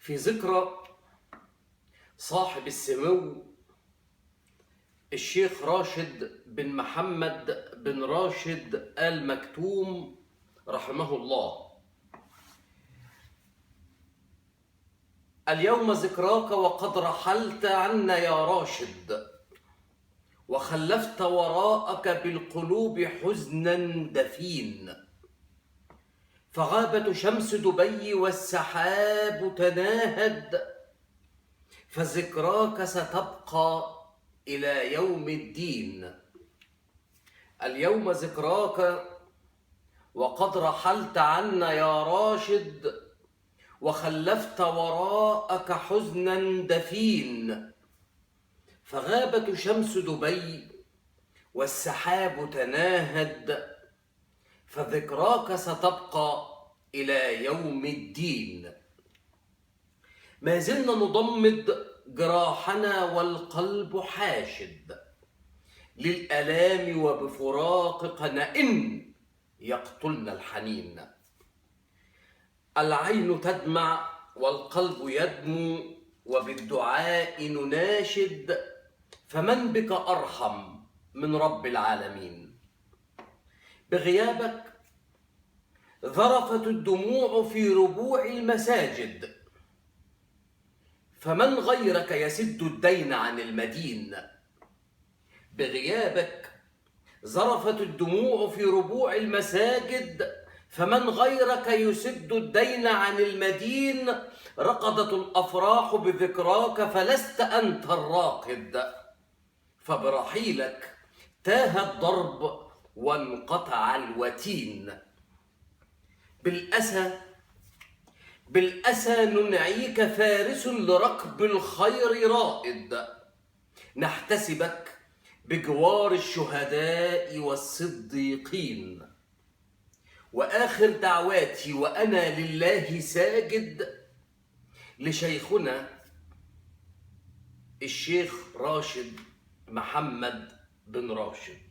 في ذكرى صاحب السمو الشيخ راشد بن محمد بن راشد آل مكتوم رحمه الله. اليوم ذكراك وقد رحلت عنا يا راشد، وخلفت وراءك بالقلوب حزنا دفين، فغابت شمس دبي والسحاب تناهد، فذكراك ستبقى إلى يوم الدين. اليوم ذكراك وقد رحلت عنا يا راشد، وخلفت وراءك حزنا دفين، فغابت شمس دبي والسحاب تناهد، فذكراك ستبقى إلى يوم الدين. ما زلنا نضمد جراحنا والقلب حاشد للآلام، وبفراقك نئن يقتلنا الحنين. العين تدمع والقلب يدمو، وبالدعاء نناشد، فمن بك أرحم من رب العالمين. بغيابك ذرفت الدموع في ربوع المساجد، فمن غيرك يسد الدين عن المدين. بغيابك ذرفت الدموع في ربوع المساجد، فمن غيرك يسد الدين عن المدين. رقدت الأفراح بذكراك فلست أنت الراقد، فبرحيلك تاه الضرب وانقطع الوتين. بالأسى ننعيك فارس لركب الخير رائد، نحتسبك بجوار الشهداء والصديقين. وآخر دعواتي وأنا لله ساجد لشيخنا الشيخ راشد محمد بن راشد.